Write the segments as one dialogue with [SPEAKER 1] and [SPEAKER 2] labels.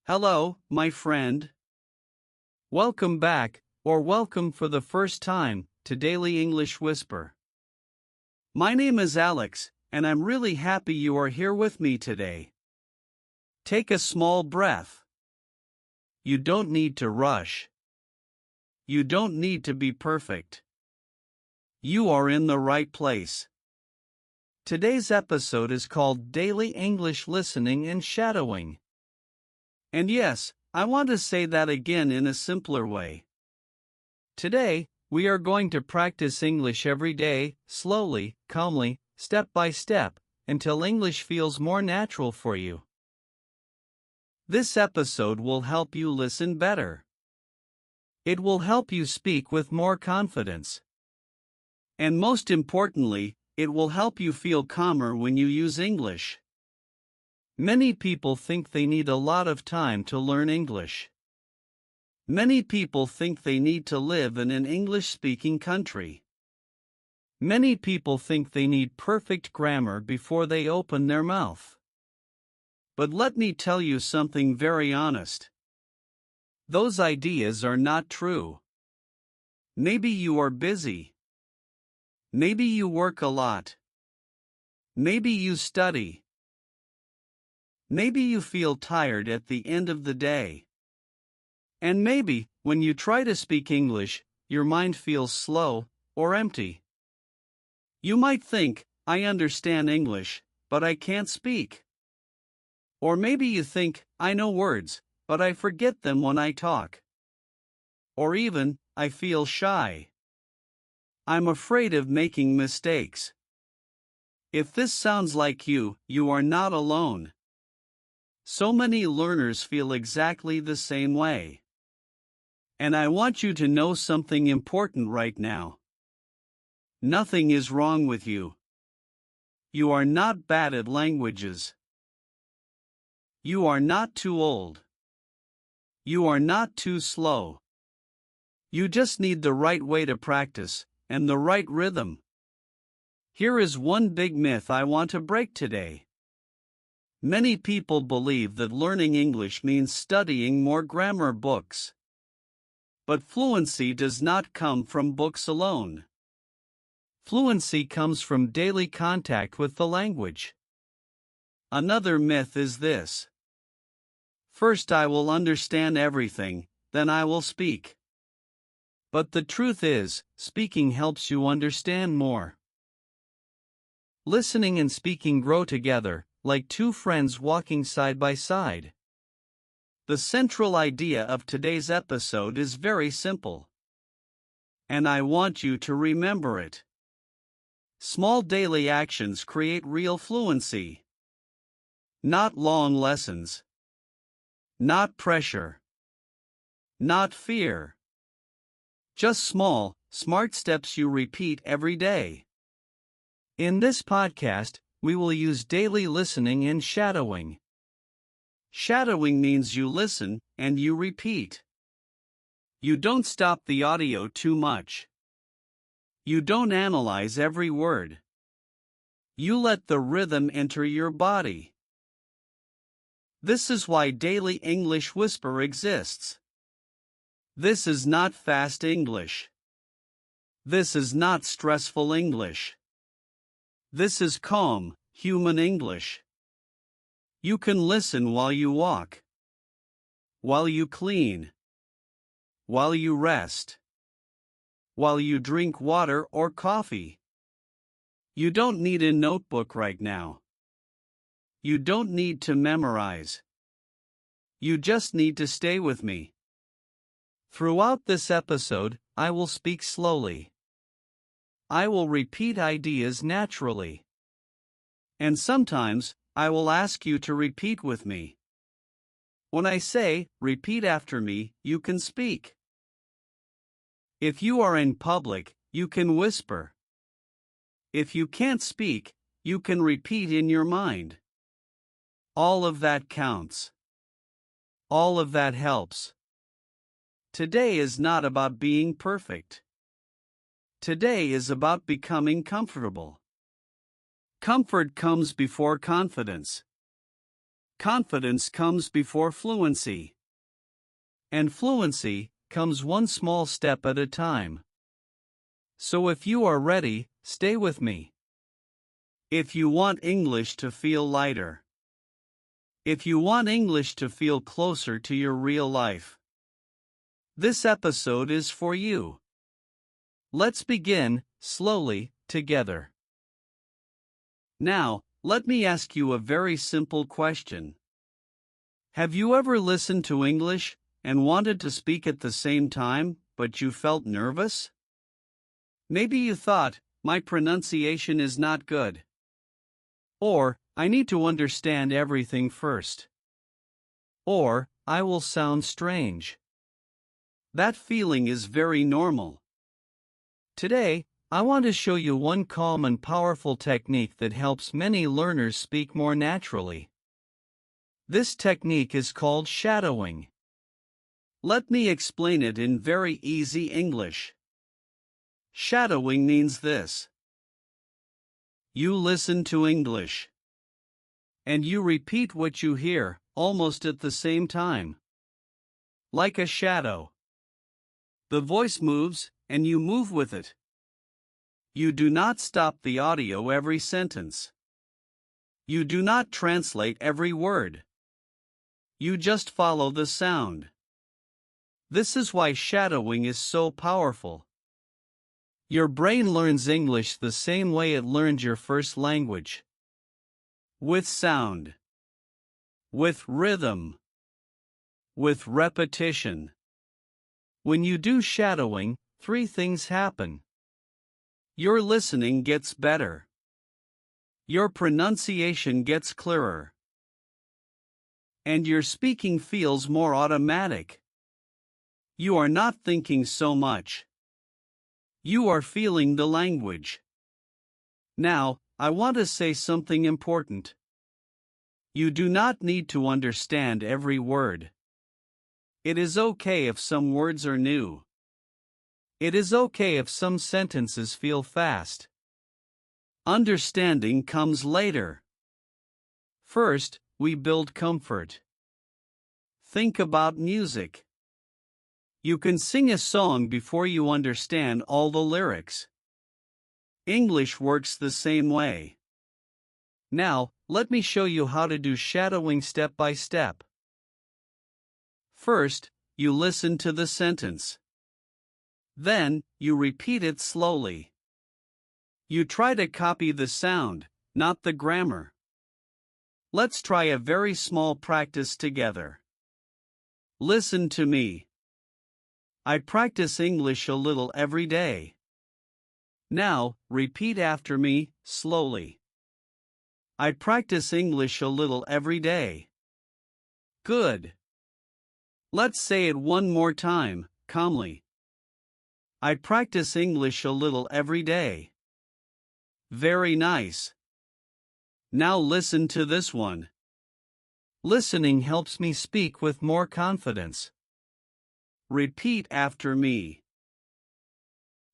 [SPEAKER 1] Hello, my friend. Welcome back, or welcome for the first time, to Daily English Whisper. My name is Alex, and I'm really happy you are here with me today. Take a small breath. You don't need to rush. You don't need to be perfect. You are in the right place. Today's episode is called Daily English Listening and Shadowing. And yes, I want to say that again in a simpler way. Today, we are going to practice English every day, slowly, calmly, step by step, until English feels more natural for you. This episode will help you listen better. It will help you speak with more confidence. And most importantly, it will help you feel calmer when you use English. Many people think they need a lot of time to learn English. Many people think they need to live in an English-speaking country. Many people think they need perfect grammar before they open their mouth. But let me tell you something very honest. Those ideas are not true. Maybe you are busy. Maybe you work a lot. Maybe you study. Maybe you feel tired at the end of the day. And maybe, when you try to speak English, your mind feels slow or empty. You might think, I understand English, but I can't speak. Or maybe you think, I know words, but I forget them when I talk. Or even, I feel shy. I'm afraid of making mistakes. If this sounds like you, you are not alone. So many learners feel exactly the same way. And I want you to know something important right now. Nothing is wrong with you. You are not bad at languages. You are not too old. You are not too slow. You just need the right way to practice, and the right rhythm. Here is one big myth I want to break today. Many people believe that learning English means studying more grammar books. But fluency does not come from books alone. Fluency comes from daily contact with the language. Another myth is this. First I will understand everything, then I will speak. But the truth is, speaking helps you understand more. Listening and speaking grow together, like two friends walking side by side. The central idea of today's episode is very simple. And I want you to remember it. Small daily actions create real fluency. Not long lessons. Not pressure. Not fear. Just small, smart steps you repeat every day. In this podcast, we will use daily listening and shadowing. Shadowing means you listen and you repeat. You don't stop the audio too much. You don't analyze every word. You let the rhythm enter your body. This is why Daily English Whisper exists. This is not fast English. This is not stressful English. This is calm, human English. You can listen while you walk, while you clean, while you rest, while you drink water or coffee. You don't need a notebook right now. You don't need to memorize. You just need to stay with me. Throughout this episode, I will speak slowly. I will repeat ideas naturally. And sometimes, I will ask you to repeat with me. When I say, repeat after me, you can speak. If you are in public, you can whisper. If you can't speak, you can repeat in your mind. All of that counts. All of that helps. Today is not about being perfect. Today is about becoming comfortable. Comfort comes before confidence. confidence comes before fluency. And fluency comes one small step at a time. So if you are ready, stay with me. If you want English to feel lighter. If you want English to feel closer to your real life. This episode is for you. Let's begin, slowly, together. Now, let me ask you a very simple question. Have you ever listened to English and wanted to speak at the same time, but you felt nervous? Maybe you thought, my pronunciation is not good. Or, I need to understand everything first. Or, I will sound strange. That feeling is very normal. Today, I want to show you one calm and powerful technique that helps many learners speak more naturally. This technique is called shadowing. Let me explain it in very easy English. Shadowing means this. You listen to English. And you repeat what you hear, almost at the same time. Like a shadow. The voice moves, and you move with it. You do not stop the audio every sentence. You do not translate every word. You just follow the sound. This is why shadowing is so powerful. Your brain learns English the same way it learned your first language. With sound. With rhythm. With repetition. When you do shadowing, 3 things happen. Your listening gets better. Your pronunciation gets clearer. And your speaking feels more automatic. You are not thinking so much. You are feeling the language. Now, I want to say something important. You do not need to understand every word. It is okay if some words are new. It is okay if some sentences feel fast. Understanding comes later. First, we build comfort. Think about music. You can sing a song before you understand all the lyrics. English works the same way. Now, let me show you how to do shadowing step by step. First, you listen to the sentence. Then, you repeat it slowly. You try to copy the sound, not the grammar. Let's try a very small practice together. Listen to me. I practice English a little every day. Now, repeat after me, slowly. I practice English a little every day. Good. Let's say it one more time, calmly. I practice English a little every day. Very nice. Now listen to this one. Listening helps me speak with more confidence. Repeat after me.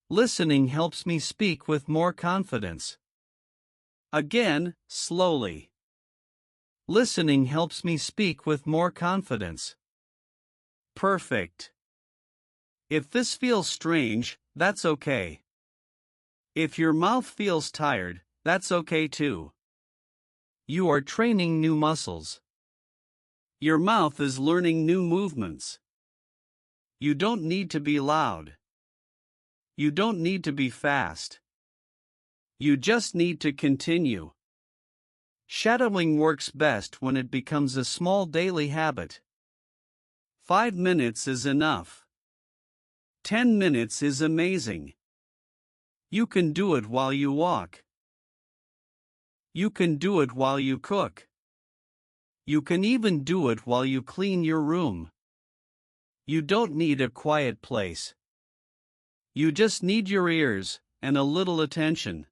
[SPEAKER 1] Listening helps me speak with more confidence. Again, slowly. Listening helps me speak with more confidence. Perfect. If this feels strange, that's okay. If your mouth feels tired, that's okay too. You are training new muscles. Your mouth is learning new movements. You don't need to be loud. You don't need to be fast. You just need to continue. Shadowing works best when it becomes a small daily habit. 5 minutes is enough. 10 minutes is amazing. You can do it while you walk. You can do it while you cook. You can even do it while you clean your room. You don't need a quiet place. You just need your ears and a little attention.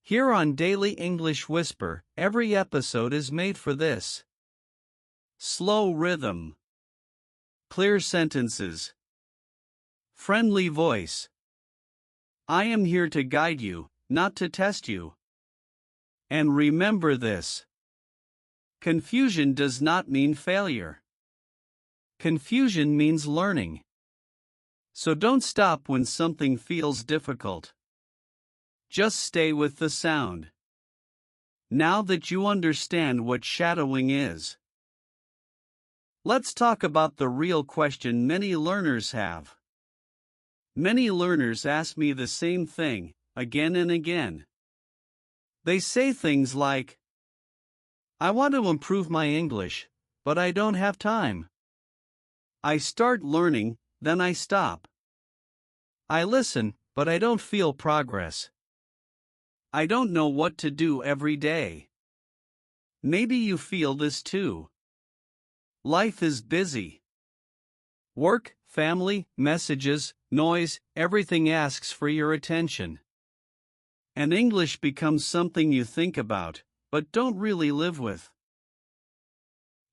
[SPEAKER 1] Here on Daily English Whisper, every episode is made for this. Slow rhythm. Clear sentences. Friendly voice. I am here to guide you, not to test you. And remember this. Confusion does not mean failure. Confusion means learning. So don't stop when something feels difficult. Just stay with the sound. Now that you understand what shadowing is, let's talk about the real question many learners have. Many learners ask me the same thing, again and again. They say things like, I want to improve my English, but I don't have time. I start learning, then I stop. I listen, but I don't feel progress. I don't know what to do every day. Maybe you feel this too. Life is busy. Work, family, messages, noise, everything asks for your attention. And English becomes something you think about, but don't really live with.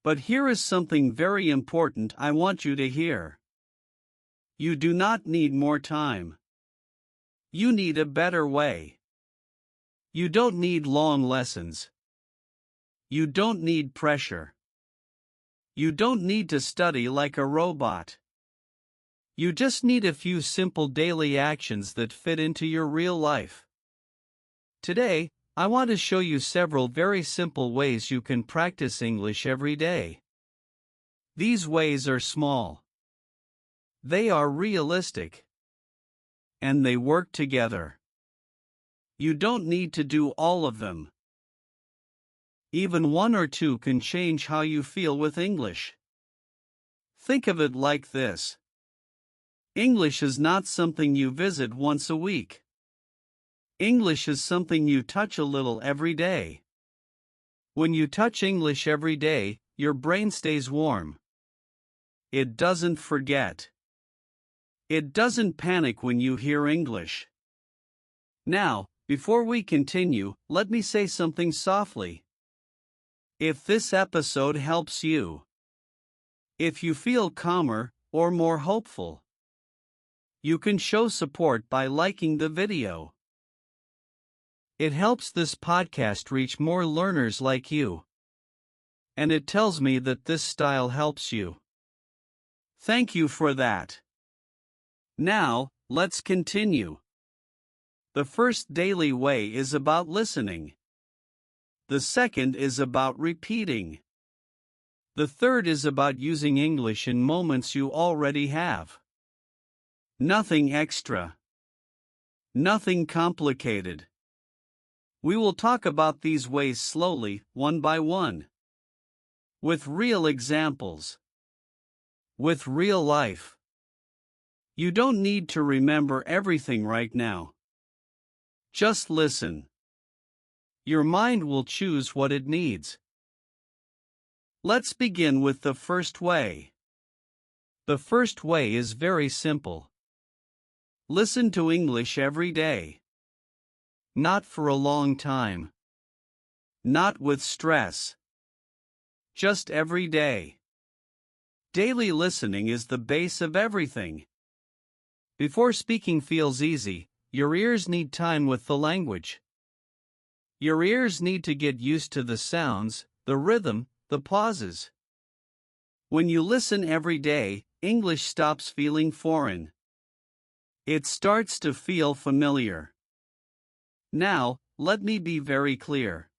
[SPEAKER 1] But here is something very important I want you to hear. You do not need more time. You need a better way. You don't need long lessons. You don't need pressure. You don't need to study like a robot. You just need a few simple daily actions that fit into your real life. Today, I want to show you several very simple ways you can practice English every day. These ways are small. They are realistic. And they work together. You don't need to do all of them. Even one or two can change how you feel with English. Think of it like this. English is not something you visit once a week. English is something you touch a little every day. When you touch English every day, your brain stays warm. It doesn't forget. It doesn't panic when you hear English. Now, before we continue, let me say something softly. If this episode helps you, if you feel calmer or more hopeful, you can show support by liking the video. It helps this podcast reach more learners like you. And it tells me that this style helps you. Thank you for that. Now, let's continue. The first daily way is about listening. The second is about repeating. The third is about using English in moments you already have. Nothing extra. Nothing complicated. We will talk about these ways slowly, one by one. With real examples. With real life. You don't need to remember everything right now. Just listen. Your mind will choose what it needs. Let's begin with the first way. The first way is very simple. Listen to English every day. Not for a long time. Not with stress. Just every day. Daily listening is the base of everything. Before speaking feels easy, your ears need time with the language. Your ears need to get used to the sounds, the rhythm, the pauses. When you listen every day, English stops feeling foreign. It starts to feel familiar. Now, let me be very clear.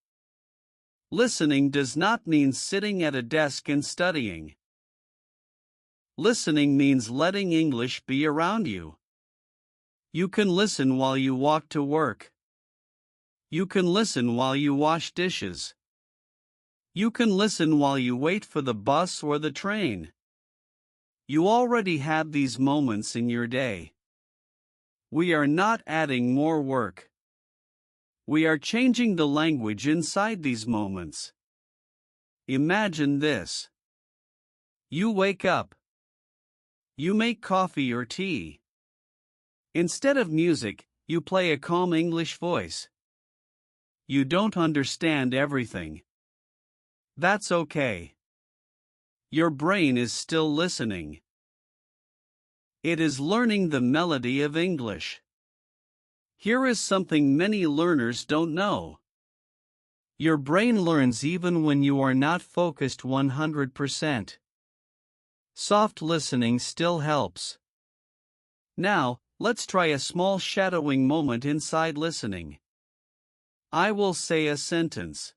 [SPEAKER 1] Listening does not mean sitting at a desk and studying. Listening means letting English be around you. You can listen while you walk to work. You can listen while you wash dishes. You can listen while you wait for the bus or the train. You already have these moments in your day. We are not adding more work. We are changing the language inside these moments. Imagine this. You wake up. You make coffee or tea. Instead of music, you play a calm English voice. You don't understand everything. That's okay. Your brain is still listening. It is learning the melody of English. Here is something many learners don't know. Your brain learns even when you are not focused 100%. Soft listening still helps. Now, let's try a small shadowing moment inside listening. I will say a sentence.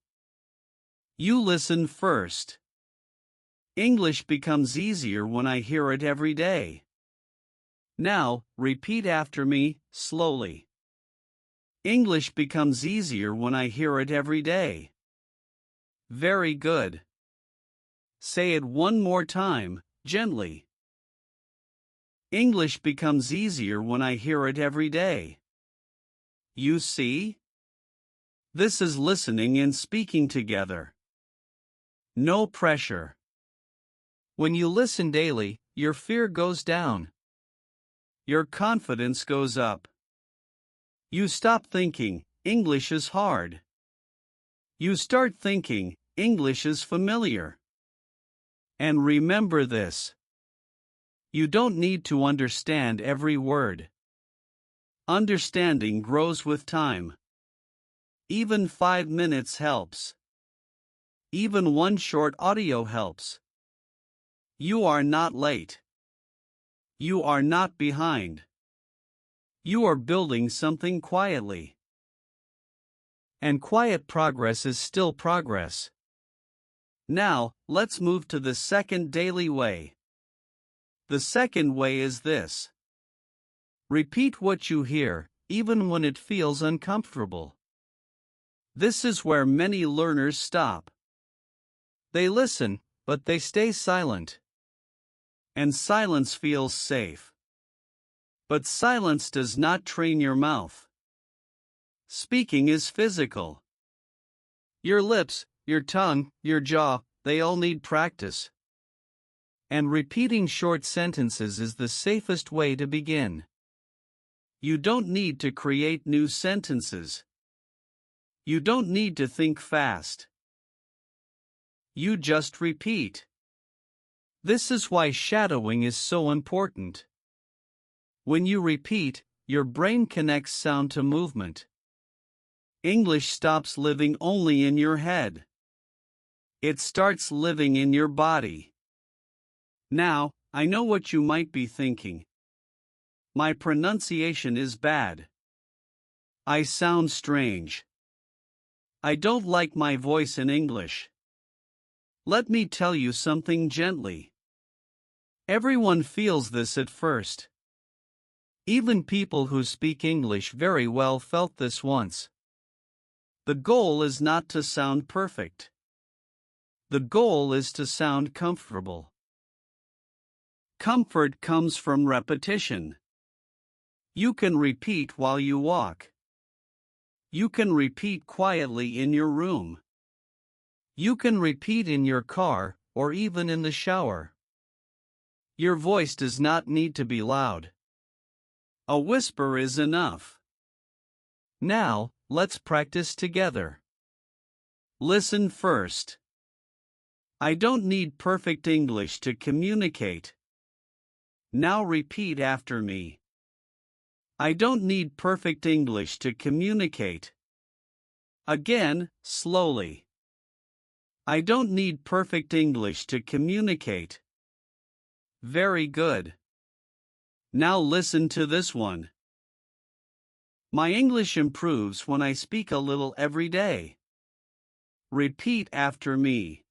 [SPEAKER 1] You listen first. English becomes easier when I hear it every day. Now, repeat after me, slowly. English becomes easier when I hear it every day. Very good. Say it one more time, gently. English becomes easier when I hear it every day. You see? This is listening and speaking together. No pressure. When you listen daily, your fear goes down. Your confidence goes up. You stop thinking, English is hard. You start thinking, English is familiar. And remember this. You don't need to understand every word. Understanding grows with time. Even 5 minutes helps. Even one short audio helps. You are not late. You are not behind. You are building something quietly. And quiet progress is still progress. Now, let's move to the second daily way. The second way is this. Repeat what you hear, even when it feels uncomfortable. This is where many learners stop. They listen, but they stay silent. And silence feels safe. But silence does not train your mouth. Speaking is physical. Your lips, your tongue, your jaw, they all need practice. And repeating short sentences is the safest way to begin. You don't need to create new sentences. You don't need to think fast. You just repeat. This is why shadowing is so important. When you repeat, your brain connects sound to movement. English stops living only in your head. It starts living in your body. Now, I know what you might be thinking. My pronunciation is bad. I sound strange. I don't like my voice in English. Let me tell you something gently. Everyone feels this at first. Even people who speak English very well felt this once. The goal is not to sound perfect. The goal is to sound comfortable. Comfort comes from repetition. You can repeat while you walk. You can repeat quietly in your room. You can repeat in your car, or even in the shower. Your voice does not need to be loud. A whisper is enough. Now, let's practice together. Listen first. I don't need perfect English to communicate. Now repeat after me. I don't need perfect English to communicate. Again, slowly. I don't need perfect English to communicate. Very good. Now listen to this one. My English improves when I speak a little every day. Repeat after me.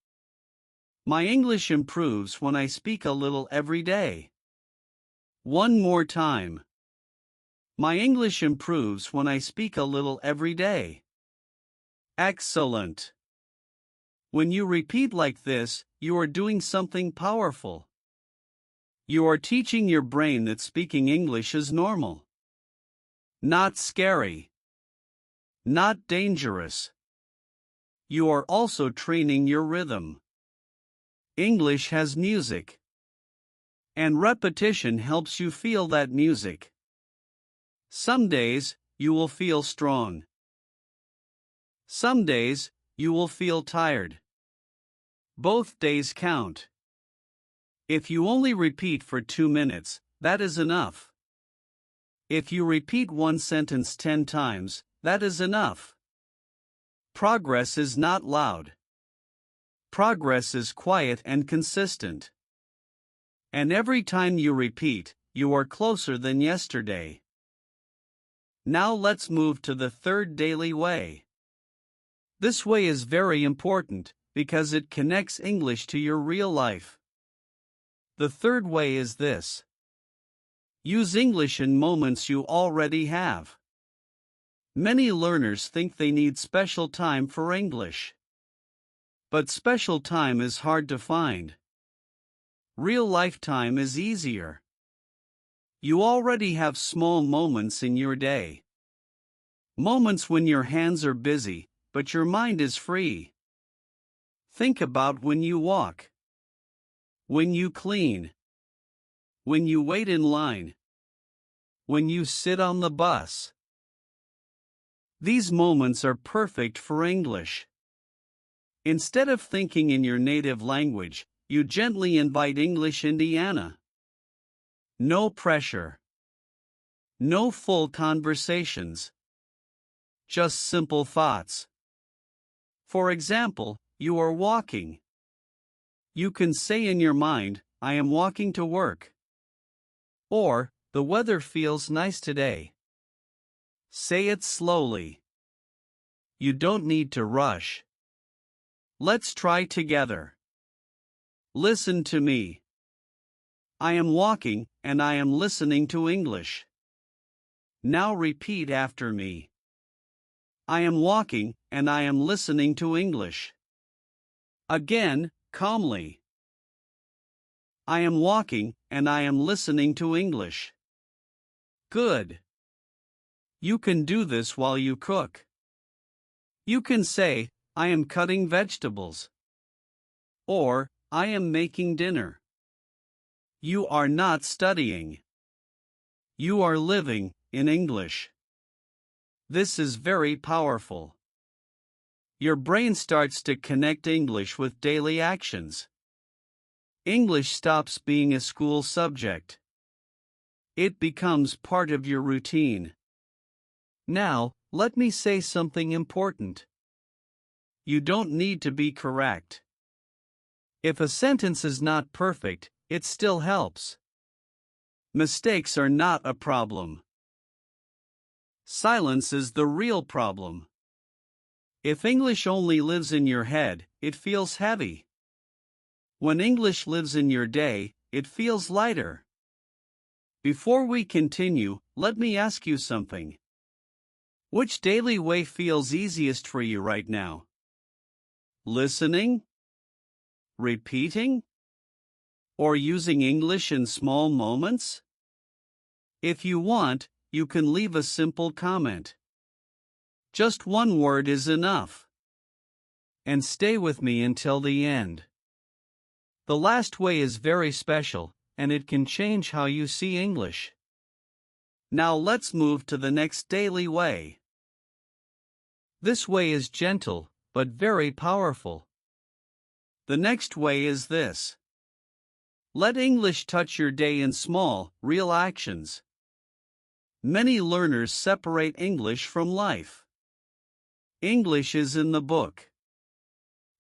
[SPEAKER 1] My English improves when I speak a little every day. One more time. My English improves when I speak a little every day. Excellent. When you repeat like this, you are doing something powerful. You are teaching your brain that speaking English is normal. Not scary. Not dangerous. You are also training your rhythm. English has music. And repetition helps you feel that music. Some days, you will feel strong. Some days, you will feel tired. Both days count. If you only repeat for 2 minutes, that is enough. If you repeat one sentence 10 times, that is enough. Progress is not loud. Progress is quiet and consistent. And every time you repeat, you are closer than yesterday. Now let's move to the third daily way. This way is very important because it connects English to your real life. The third way is this. Use English in moments you already have. Many learners think they need special time for English. But special time is hard to find. Real life time is easier. You already have small moments in your day. Moments when your hands are busy, but your mind is free. Think about when you walk, when you clean, when you wait in line, when you sit on the bus. These moments are perfect for English. Instead of thinking in your native language, you gently invite English Indiana. No pressure. No full conversations. Just simple thoughts. For example, you are walking. You can say in your mind, I am walking to work. Or, the weather feels nice today. Say it slowly. You don't need to rush. Let's try together. Listen to me. I am walking, and I am listening to English. Now repeat after me. I am walking, and I am listening to English. Again, calmly. I am walking, and I am listening to English. Good. You can do this while you cook. You can say, I am cutting vegetables. Or, I am making dinner. You are not studying. You are living in English. This is very powerful. Your brain starts to connect English with daily actions. English stops being a school subject. It becomes part of your routine. Now, let me say something important. You don't need to be correct. If a sentence is not perfect, it still helps. Mistakes are not a problem. Silence is the real problem. If English only lives in your head, it feels heavy. When English lives in your day, it feels lighter. Before we continue, let me ask you something. Which daily way feels easiest for you right now? Listening? Repeating? Or using English in small moments? If you want, you can leave a simple comment. Just one word is enough. And stay with me until the end. The last way is very special, and it can change how you see English. Now let's move to the next daily way. This way is gentle, but very powerful. The next way is this. Let English touch your day in small, real actions. Many learners separate English from life. English is in the book.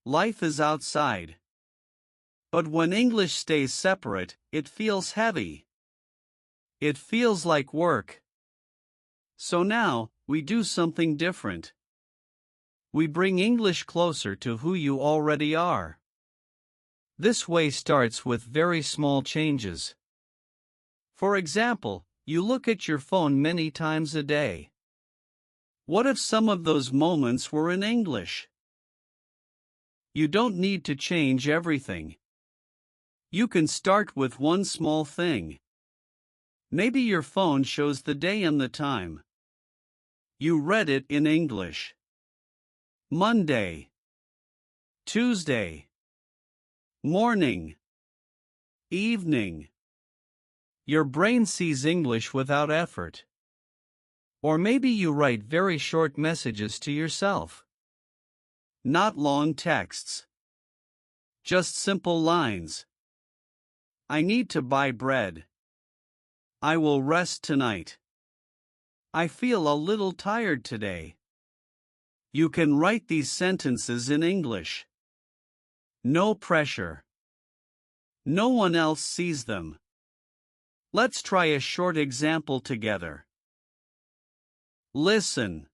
[SPEAKER 1] Life is outside. But when English stays separate, it feels heavy. It feels like work. So now, we do something different. We bring English closer to who you already are. This way starts with very small changes. For example, you look at your phone many times a day. What if some of those moments were in English? You don't need to change everything. You can start with one small thing. Maybe your phone shows the day and the time. You read it in English. Monday, Tuesday, morning, evening. Your brain sees English without effort. Or maybe you write very short messages to yourself. Not long texts. Just simple lines. I need to buy bread. I will rest tonight. I feel a little tired today. You can write these sentences in English. No pressure. No one else sees them. Let's try a short example together. Listen.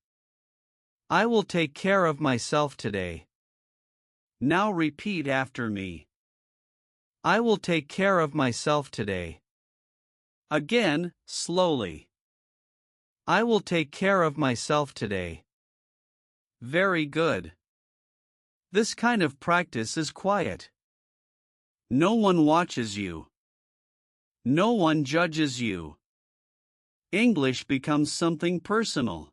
[SPEAKER 1] I will take care of myself today. Now repeat after me. I will take care of myself today. Again, slowly. I will take care of myself today. Very good. This kind of practice is quiet. No one watches you. No one judges you. English becomes something personal.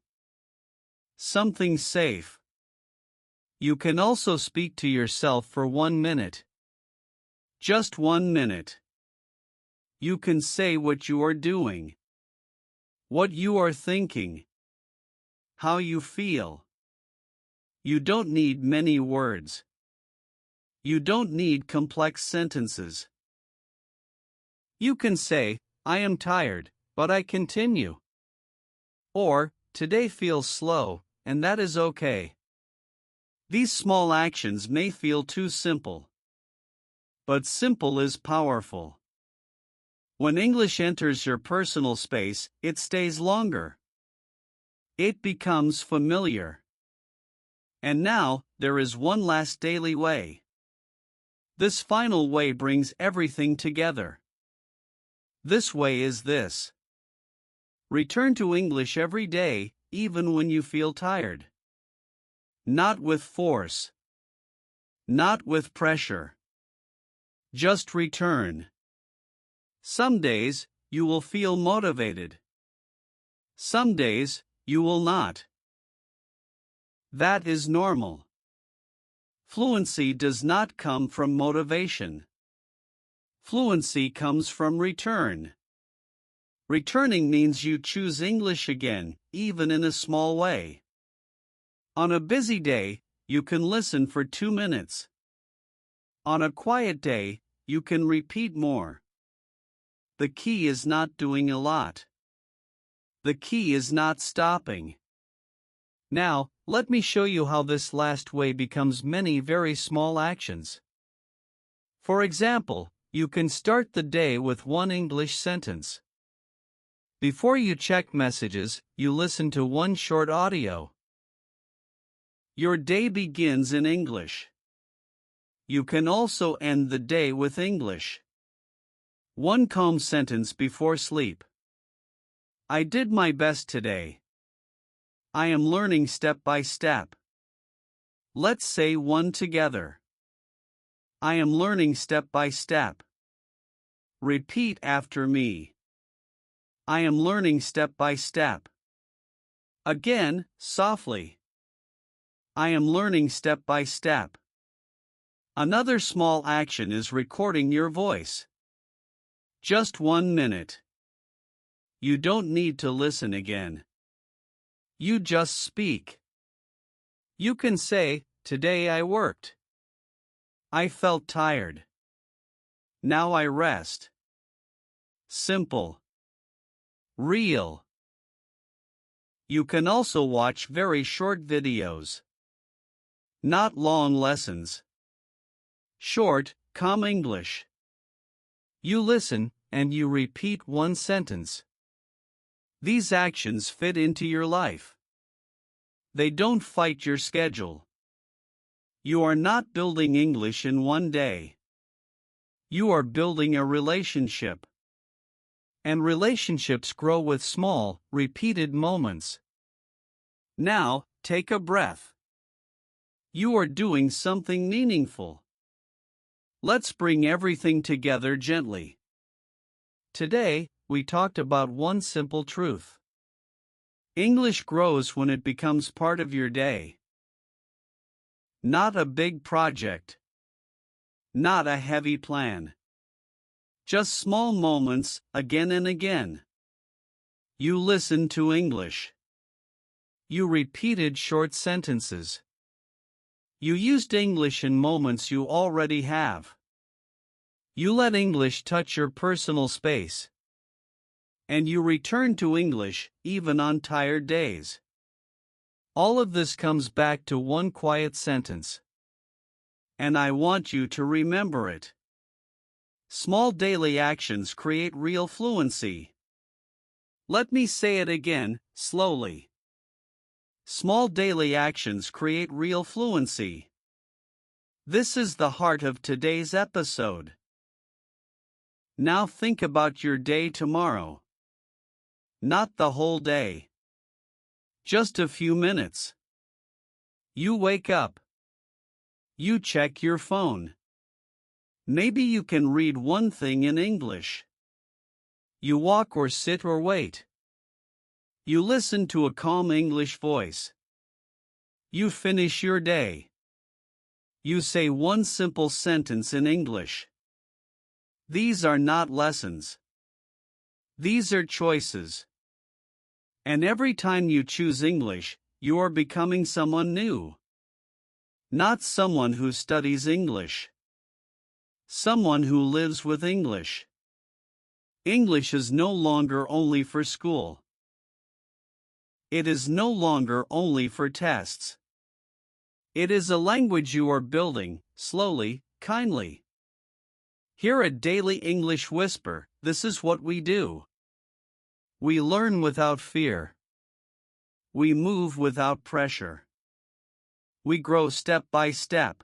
[SPEAKER 1] Something safe. You can also speak to yourself for 1 minute. Just 1 minute. You can say what you are doing, what you are thinking, how you feel. You don't need many words. You don't need complex sentences. You can say, I am tired, but I continue. Or, today feels slow, and that is okay. These small actions may feel too simple. But simple is powerful. When English enters your personal space, it stays longer. It becomes familiar. And now, there is one last daily way. This final way brings everything together. This way is this. Return to English every day, even when you feel tired. Not with force. Not with pressure. Just return. Some days, you will feel motivated. Some days, you will not. That is normal. Fluency does not come from motivation. Fluency comes from return. Returning means you choose English again, even in a small way. On a busy day, you can listen for 2 minutes. On a quiet day, you can repeat more. The key is not doing a lot. The key is not stopping. Now, let me show you how this last way becomes many very small actions. For example, you can start the day with one English sentence. Before you check messages, you listen to one short audio. Your day begins in English. You can also end the day with English. One calm sentence before sleep. I did my best today. I am learning step by step. Let's say one together. I am learning step by step. Repeat after me. I am learning step by step. Again, softly. I am learning step by step. Another small action is recording your voice. Just 1 minute. You don't need to listen again. You just speak. You can say, today I worked. I felt tired. Now I rest. Simple. Real. You can also watch very short videos. Not long lessons. Short, calm English. You listen, and you repeat one sentence. These actions fit into your life. They don't fight your schedule. You are not building English in one day. You are building a relationship. And relationships grow with small, repeated moments. Now, take a breath. You are doing something meaningful. Let's bring everything together gently. Today, we talked about one simple truth. English grows when it becomes part of your day. Not a big project. Not a heavy plan. Just small moments, again and again. You listened to English. You repeated short sentences. You used English in moments you already have. You let English touch your personal space. And you return to English even on tired days. All of this comes back to one quiet sentence. And I want you to remember it. Small daily actions create real fluency. Let me say it again, slowly. Small daily actions create real fluency. This is the heart of today's episode. Now think about your day tomorrow. Not the whole day. Just a few minutes. You wake up. You check your phone. Maybe you can read one thing in English. You walk or sit or wait. You listen to a calm English voice. You finish your day. You say one simple sentence in English. These are not lessons. These are choices. And every time you choose English, you are becoming someone new. Not someone who studies English. Someone who lives with English. English is no longer only for school. It is no longer only for tests. It is a language you are building, slowly, kindly. Here at Daily English Whisper, this is what we do. We learn without fear. We move without pressure. We grow step by step.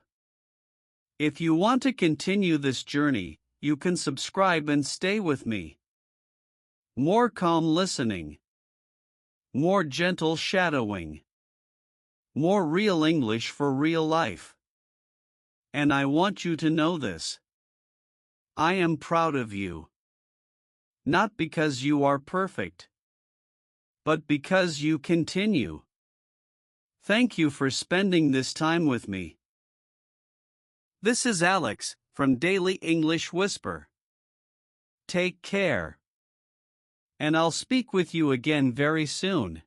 [SPEAKER 1] If you want to continue this journey, you can subscribe and stay with me. More calm listening. More gentle shadowing. More real English for real life. And I want you to know this. I am proud of you. Not because you are perfect, but because you continue. Thank you for spending this time with me. This is Alex from Daily English Whisper. Take care. And I'll speak with you again very soon.